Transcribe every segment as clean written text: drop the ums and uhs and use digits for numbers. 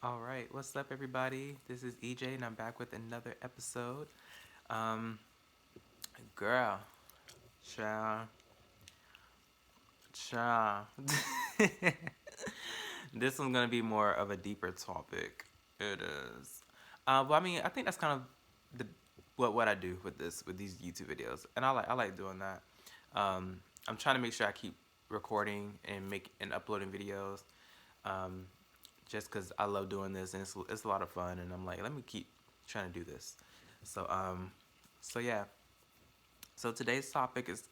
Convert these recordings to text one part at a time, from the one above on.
All right, what's up, everybody? This is EJ, and I'm back with another episode. Um, girl, child, child. This one's gonna be more of a deeper topic. It is. Well, I mean, I think that's kind of the what I do with these YouTube videos, and I like doing that. I'm trying to make sure I keep recording and uploading videos. Um, just because I love doing this and it's a lot of fun, and I'm like, let me keep trying to do this. So so yeah. So today's topic is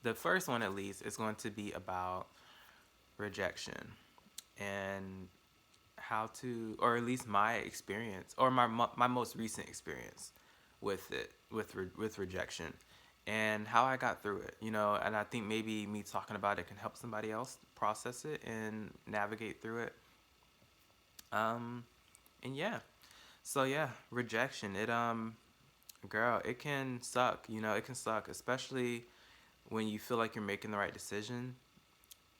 the first one, at least, is going to be about rejection and how to, or at least my experience, or my most recent experience with it, with rejection, and how I got through it. And I think maybe me talking about it can help somebody else process it and navigate through it. Um, and yeah, so yeah, rejection. Girl, it can suck. It can suck, especially when you feel like you're making the right decision,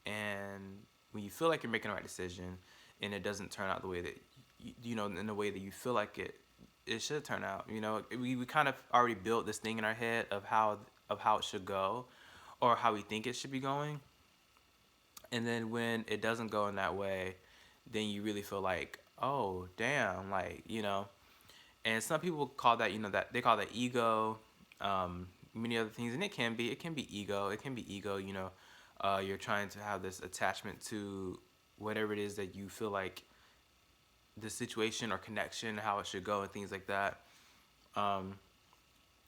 and when you feel like you're making the right decision, and it doesn't turn out the way that in the way that you feel like it should turn out. We kind of already built this thing in our head of how it should go, or how we think it should be going, and then when it doesn't go in that way, then you really feel like, oh damn, and some people call that, that they call that ego, many other things, and it can be ego. It can be ego. You're trying to have this attachment to whatever it is that you feel like the situation or connection, how it should go, and things like that. Um,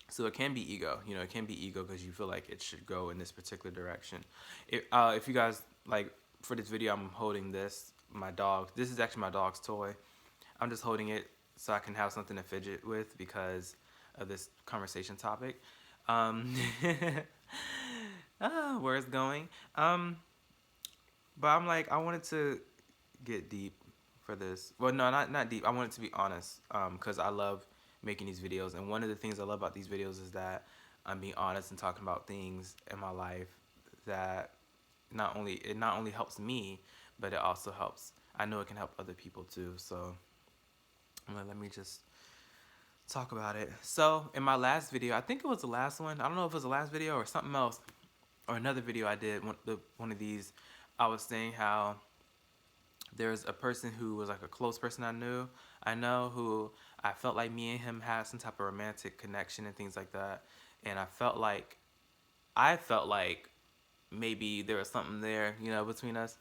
so it can be ego. It can be ego because you feel like it should go in this particular direction. If you guys like, for this video, I'm holding this. My dog. This is actually my dog's toy. I'm just holding it so I can have something to fidget with because of this conversation topic. Um, where it's going. But I'm like, I wanted to get deep for this. Well, no, not deep. I wanted to be honest, because I love making these videos, and one of the things I love about these videos is that I'm being honest and talking about things in my life that not only helps me, but it also helps. I know it can help other people too. So I'm like, let me just talk about it. So in my last video, I think it was the last one. I don't know if it was the last video or something else, or another video I did. One of these, I was saying how there's a person who was like a close person I know, who I felt like me and him had some type of romantic connection and things like that, and I felt like maybe there was something there, between us,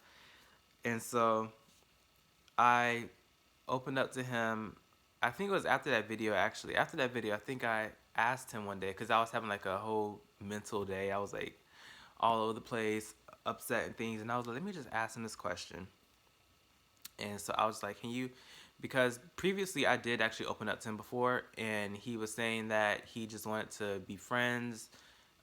and so I opened up to him. I think it was after that video, actually. After that video, I think I asked him one day, because I was having like a whole mental day. I was like all over the place, upset and things. And I was like, let me just ask him this question. And so I was like, can you, because previously I did actually open up to him before, and he was saying that he just wanted to be friends.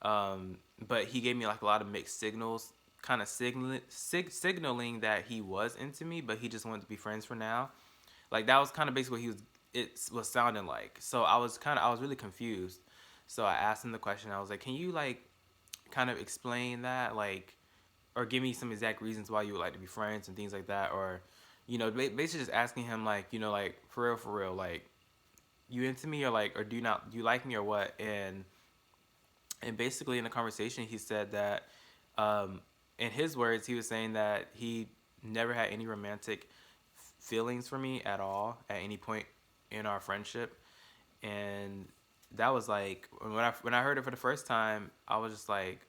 But he gave me like a lot of mixed signals, kind of signaling that he was into me, but he just wanted to be friends for now. Like that was kind of basically what it was sounding like. So I was really confused. So I asked him the question. I was like, can you like kind of explain that, like, or give me some exact reasons why you would like to be friends and things like that, or basically just asking him, like, like, for real, like, you into me, or like, or do you like me, or what? And basically in the conversation he said that, um, in his words, he was saying that he never had any romantic feelings for me at all at any point in our friendship. And that was like, when I heard it for the first time, I was just like,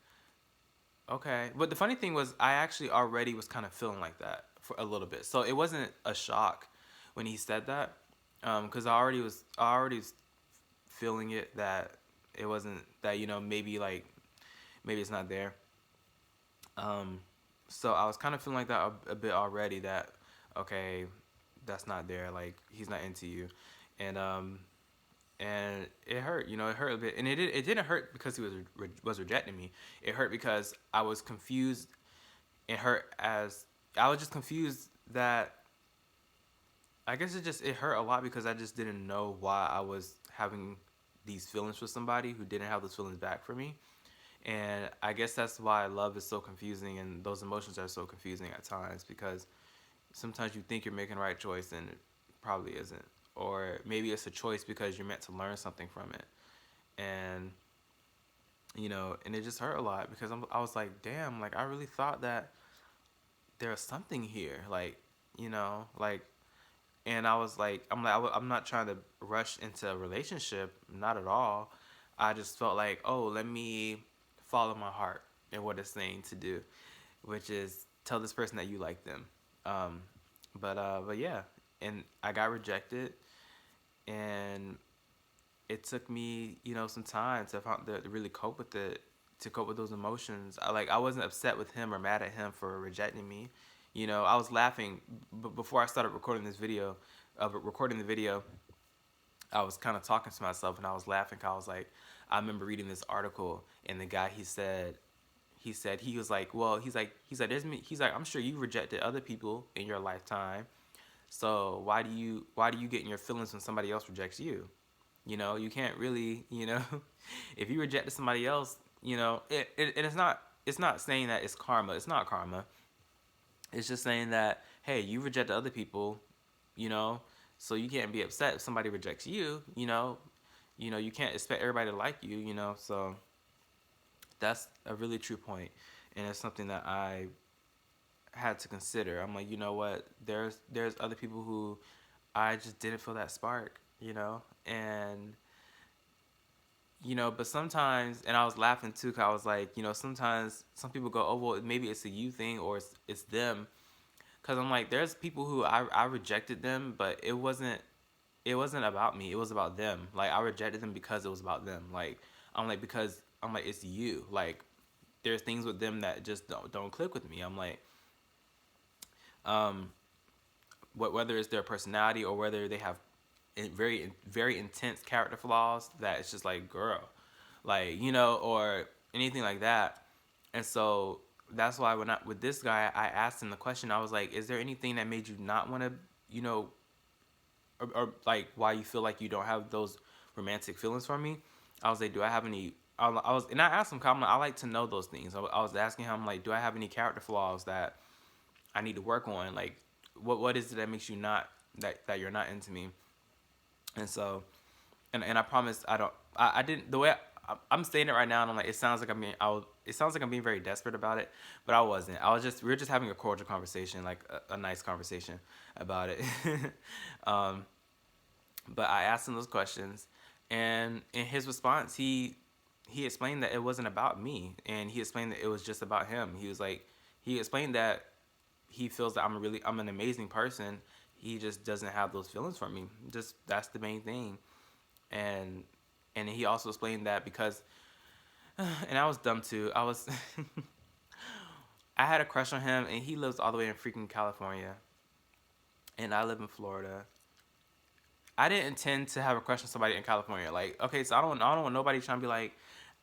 okay. But the funny thing was, I actually already was kind of feeling like that for a little bit, so it wasn't a shock when he said that, because I already was feeling it, that it wasn't that, maybe, like, maybe it's not there. Um, so I was kind of feeling like that a bit already, that okay, that's not there. Like, he's not into you, and it hurt. It hurt a bit, and it didn't hurt because he was rejecting me. It hurt because I was confused. It hurt as I was just confused, that I guess it hurt a lot because I just didn't know why I was having these feelings for somebody who didn't have those feelings back for me. And I guess that's why love is so confusing, and those emotions are so confusing at times, because sometimes you think you're making the right choice, and probably isn't. Or maybe it's a choice because you're meant to learn something from it. And and it just hurt a lot because I was like, damn, like I really thought that there was something here, like, and I was like, I'm not trying to rush into a relationship, not at all. I just felt like, oh, let me follow my heart and what it's saying to do, which is tell this person that you like them. Um, but yeah, and I got rejected, and it took me, some time to really cope with it, to cope with those emotions. I wasn't upset with him or mad at him for rejecting me. I was laughing before I started recording the video. I was kind of talking to myself and I was laughing. 'Cause I was like, I remember reading this article and the guy he was like, well, he's like, I'm sure you rejected other people in your lifetime. So why do you get in your feelings when somebody else rejects you? You can't really, if you rejected somebody else, it's not saying that it's karma. It's not karma. It's just saying that, hey, you rejected other people, you know, so you can't be upset if somebody rejects you, you can't expect everybody to like you, so that's a really true point, and it's something that I had to consider. I'm like, you know what? There's other people who I just didn't feel that spark, and but sometimes, and I was laughing too, cause I was like, sometimes some people go, oh well, maybe it's a you thing or it's them, cause I'm like, there's people who I rejected them, but it wasn't about me, it was about them. Like I rejected them because it was about them. Like I'm like it's you. Like there's things with them that just don't click with me. I'm like, um, whether it's their personality or whether they have very very intense character flaws that it's just like girl, like or anything like that. And so that's why when with this guy, I asked him the question. I was like, is there anything that made you not want to, you know or like why you feel like you don't have those romantic feelings for me? I was like, do I have any? And I asked him, 'cause I like to know those things. I was asking him like, do I have any character flaws that I need to work on? Like, what is it that makes you not that you're not into me? And so, and I promise I didn't the way I'm saying it right now, and I'm like, it sounds like I'm being very desperate about it, but I wasn't. We were just having a cordial conversation, like a nice conversation about it. um, but I asked him those questions, and in his response, he explained that it wasn't about me, and he explained that it was just about him. He explained that he feels that I'm an amazing person. He just doesn't have those feelings for me. Just that's the main thing. And he also explained that because and I was dumb too. I had a crush on him, and he lives all the way in freaking California, and I live in Florida. I didn't intend to have a crush on somebody in California. Like, okay, so I don't want nobody trying to be like,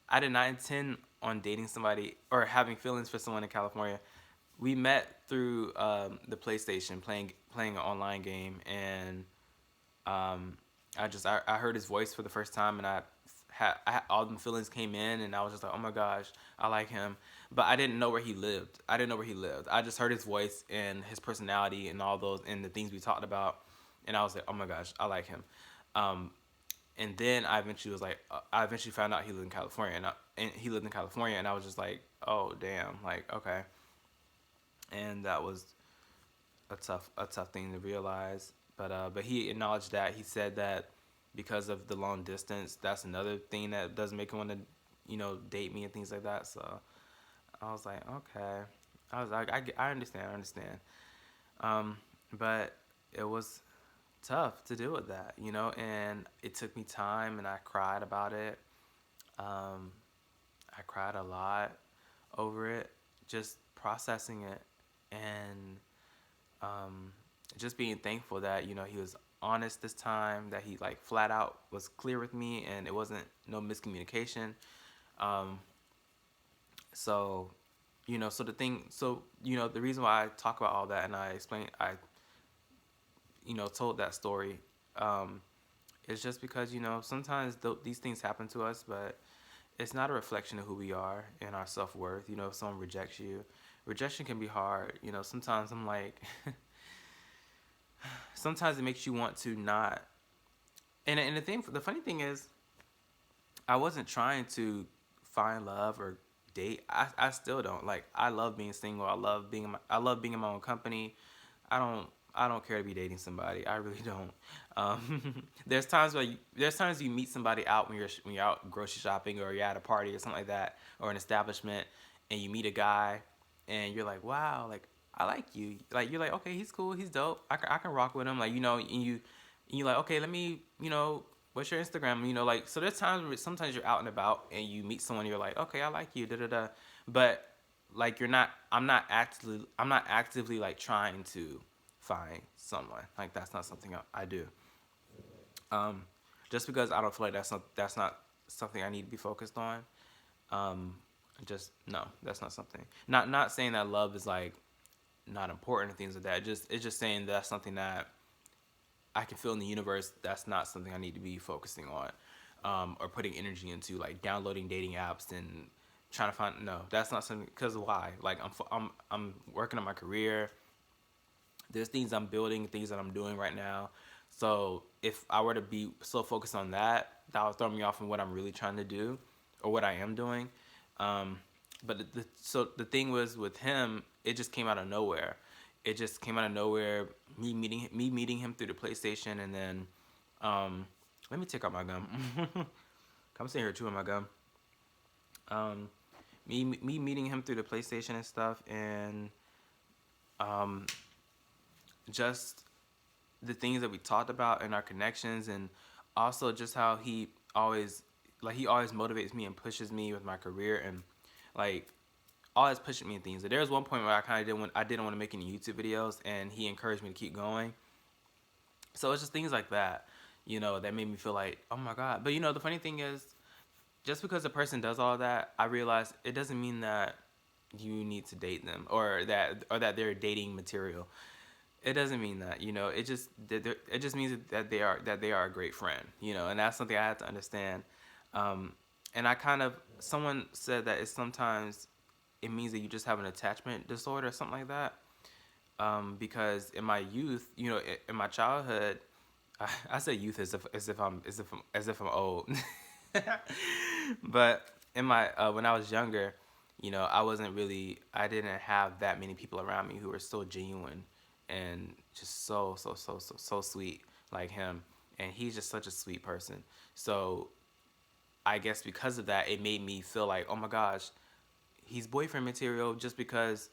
I did not intend on dating somebody or having feelings for someone in California. We met through the PlayStation, playing an online game, and I heard his voice for the first time, and all the feelings came in, and I was just like, oh my gosh, I like him, but I didn't know where he lived. I just heard his voice and his personality and all those and the things we talked about, and I was like, oh my gosh, I like him. Um, and then I eventually found out he lived in California, and I was just like, oh damn, like okay, and that was a tough thing to realize. But he acknowledged that. He said that because of the long distance, that's another thing that doesn't make him want to, date me and things like that. So I was like, okay. I was like, I understand, Um, but it was tough to deal with that, and it took me time, and I cried about it. Um, I cried a lot over it, just processing it, and um, just being thankful that he was honest this time, that he like flat out was clear with me, and it wasn't no miscommunication. um, so the reason why I talk about all that and I told that story, um, is just because sometimes these things happen to us, but it's not a reflection of who we are and our self-worth. If someone rejects you, rejection can be hard. Sometimes I'm like sometimes it makes you want to not. And the funny thing is, I wasn't trying to find love or date. I still don't. Like, I love being single. I love being in my own company. I don't I don't care to be dating somebody. I really don't. There's times you meet somebody out when you're out grocery shopping or you're at a party or something like that or an establishment, and you meet a guy and you're like, wow, like I like you. Like, you're like, okay, he's cool, he's dope. I can rock with him. Like, and you like, okay, let me, what's your Instagram? Like, so there's times where sometimes you're out and about and you meet someone, you're like, okay, I like you, da da da. But like, you're not. I'm not actively like trying to find someone. Like, that's not something I do. Um, just because I don't feel like that's not something I need to be focused on. Um, just no, that's not something. Not saying that love is like not important and things like that. It's just saying that's something that I can feel in the universe. That's not something I need to be focusing on, or putting energy into, like downloading dating apps and trying to find. No, that's not something. Because why? Like, I'm working on my career. There's things I'm building, things that I'm doing right now. So if I were to be so focused on that, that would throw me off from what I'm really trying to do, or what I am doing. Um, but so the thing was with him, it just came out of nowhere. It just came out of nowhere. Me meeting him through the PlayStation, and then let me take out my gum. I'm sitting here chewing my gum. Um, me meeting him through the PlayStation and stuff, and um, just the things that we talked about and our connections, and also just how he always motivates me and pushes me with my career, and like always pushing me in things. There was one point where I didn't want to make any YouTube videos, and he encouraged me to keep going. So it's just things like that, that made me feel like, oh my god. But the funny thing is, just because a person does all that, I realize it doesn't mean that you need to date them, or that they're dating material. It doesn't mean that. It just means that they are a great friend. And that's something I had to understand. Um, and someone said that it means that you just have an attachment disorder or something like that. Because in my youth, in my childhood, I say youth as if I'm old. But in my when I was younger, I didn't have that many people around me who were so genuine and just so sweet like him. And he's just such a sweet person. So I guess because of that, it made me feel like, oh my gosh, he's boyfriend material, just because.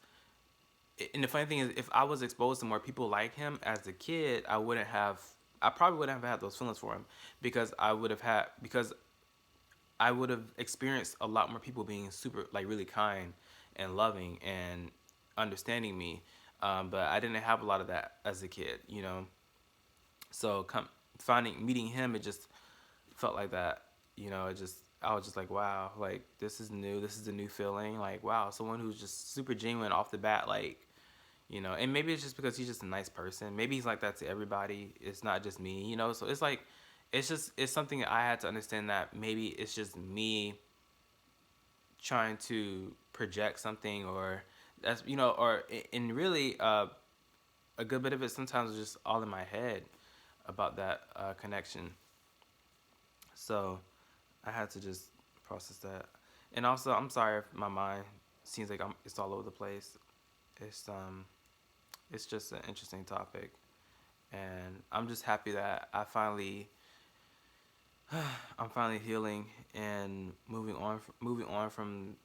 And the funny thing is, if I was exposed to more people like him as a kid, I probably wouldn't have had those feelings for him, because I would have experienced a lot more people being super, like, really kind and loving and understanding me. But I didn't have a lot of that as a kid. So meeting him, it just felt like that. I was just like, wow, like, this is new. This is a new feeling. Like, wow, someone who's just super genuine off the bat, like, and maybe it's just because he's just a nice person. Maybe he's like that to everybody. It's not just me. So it's like, it's something I had to understand, that maybe it's just me trying to project something, or and really, a good bit of it sometimes is just all in my head about that connection. So I had to just process that. And also, I'm sorry if my mind seems like it's all over the place. It's um it's just an interesting topic, and I'm just happy that I'm finally healing and moving on from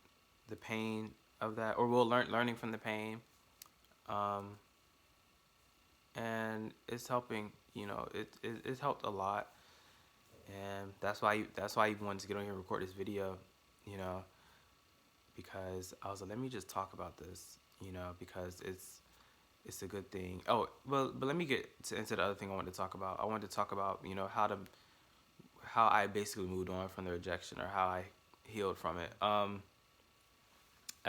the pain of that, or learning from the pain. Um, and it's helping. It helped a lot, and that's why I even wanted to get on here and record this video. You know, because I was like, let me just talk about this. Because it's a good thing. Oh, well, but let me get into the other thing I wanted to talk about. I wanted to talk about, how I basically moved on from the rejection, or how I healed from it. I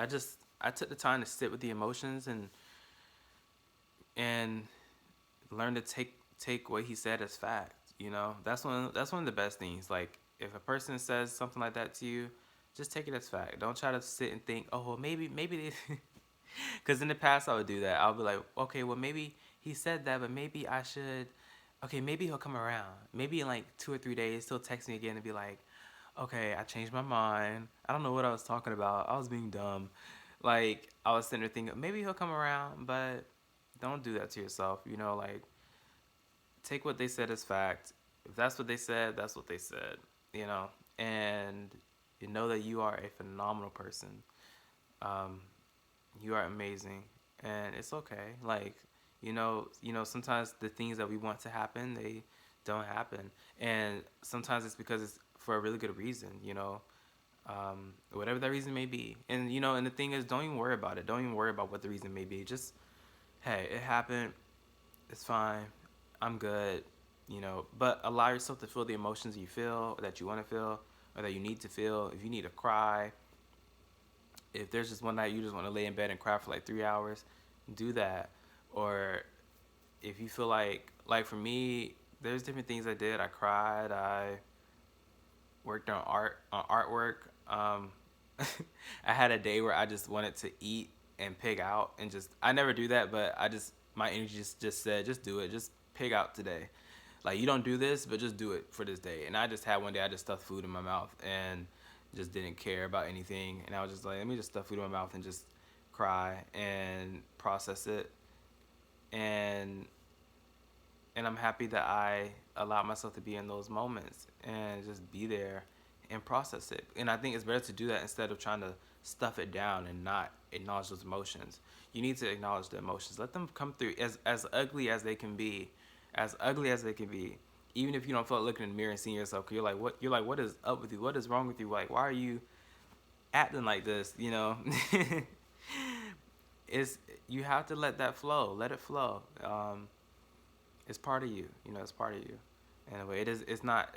took the time to sit with the emotions, and learn to take what he said as fact. That's one of the best things. Like, if a person says something like that to you, just take it as fact. Don't try to sit and think, oh, well, maybe they. Because in the past I would do that. I'll be like, okay, well, maybe he said that, but maybe I should. Okay, maybe he'll come around. Maybe in like 2 or 3 days, he'll text me again and be like, okay, I changed my mind. I don't know what I was talking about. I was being dumb. Like, I was sitting there thinking, maybe he'll come around, but don't do that to yourself. You know, like, take what they said as fact. If that's what they said, that's what they said, you know, and you know that you are a phenomenal person. Um, you are amazing, and it's okay. Like, sometimes the things that we want to happen, they don't happen, and sometimes it's because it's for a really good reason. Whatever that reason may be, and the thing is, don't even worry about it. Don't even worry about what the reason may be. Just, hey, it happened. It's fine. I'm good. But allow yourself to feel the emotions you feel, or that you want to feel, or that you need to feel. If you need to cry, if there's just one night you just want to lay in bed and cry for like 3 hours, do that. Or if you feel like for me, there's different things I did. I cried. I worked on artwork. I had a day where I just wanted to eat and pig out, and just I never do that, but my energy just said, just do it, just pig out today. Like, you don't do this, but just do it for this day. And I just had one day I just stuffed food in my mouth and just didn't care about anything, and I was just like, let me just stuff food in my mouth and just cry and process it. And and I'm happy that I allowed myself to be in those moments and just be there and process it. And I think it's better to do that instead of trying to stuff it down and not acknowledge those emotions. You need to acknowledge the emotions. Let them come through as ugly as they can be, as ugly as they can be. Even if you don't feel like looking in the mirror and seeing yourself, 'cause what is up with you? What is wrong with you? Like, why are you acting like this? It's You have to let that flow. Let it flow. It's part of you. It's part of you. In a way, it is. It's not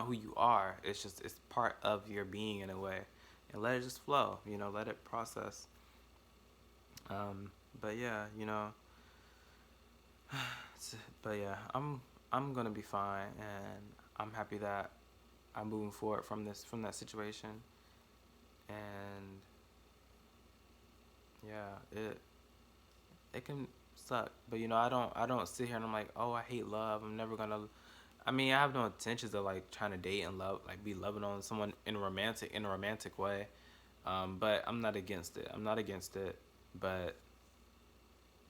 who you are. It's part of your being in a way, and let it just flow. Let it process. But yeah, but yeah, I'm gonna be fine, and I'm happy that I'm moving forward from that situation, and yeah, it can suck, but I don't sit here and I'm like, oh, I hate love. I'm never gonna. I mean, I have no intentions of like trying to date and love, like be loving on someone in a romantic way. But I'm not against it. I'm not against it. But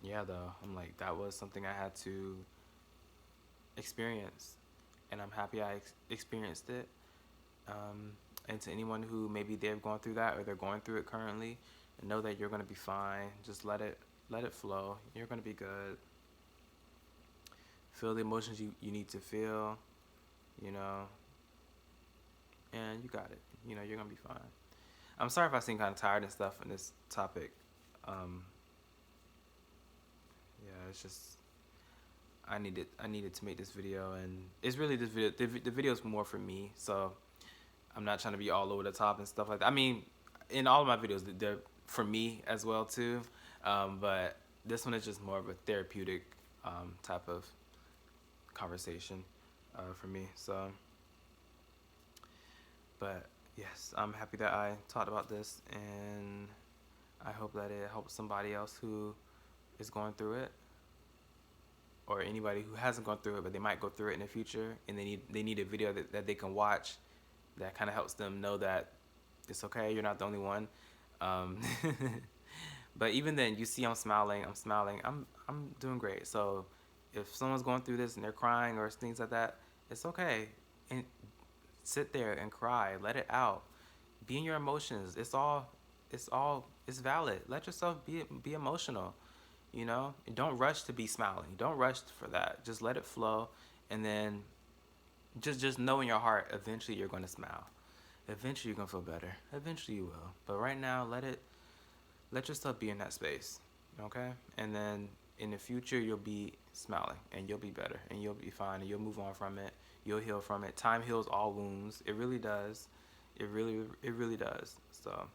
yeah, though, I'm like, that was something I had to experience, and I'm happy I experienced it. And to anyone who maybe they've gone through that or they're going through it currently, know that you're gonna be fine. Just let it flow. You're gonna be good. Feel the emotions you need to feel, you know, and you got it. You're gonna be fine. I'm sorry if I seem kind of tired and stuff in this topic. Um, yeah, it's just I needed to make this video, and it's really this video. The video is more for me, so I'm not trying to be all over the top and stuff like that. I mean, in all of my videos, they're for me as well too, but this one is just more of a therapeutic type of conversation for me. So, but yes, I'm happy that I talked about this, and I hope that it helps somebody else who is going through it, or anybody who hasn't gone through it but they might go through it in the future, and they need a video that they can watch that kind of helps them know that it's okay. You're not the only one. Um, but even then, you see, I'm smiling. I'm doing great. So if someone's going through this and they're crying or things like that, it's okay. And sit there and cry. Let it out. Be in your emotions. It's valid. Let yourself be emotional. And don't rush to be smiling. Don't rush for that. Just let it flow, and then just know in your heart, eventually you're going to smile. Eventually you're going to feel better. Eventually you will. But right now, let yourself be in that space. Okay? And then in the future, you'll be smiling, and you'll be better, and you'll be fine, and you'll move on from it. You'll heal from it. Time heals all wounds. It really does. It really does. So,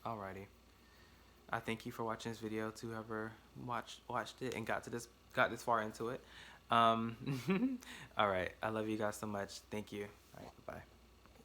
alrighty. I thank you for watching this video, to whoever watched it and got this far into it. All right. I love you guys so much. Thank you. All right. Bye.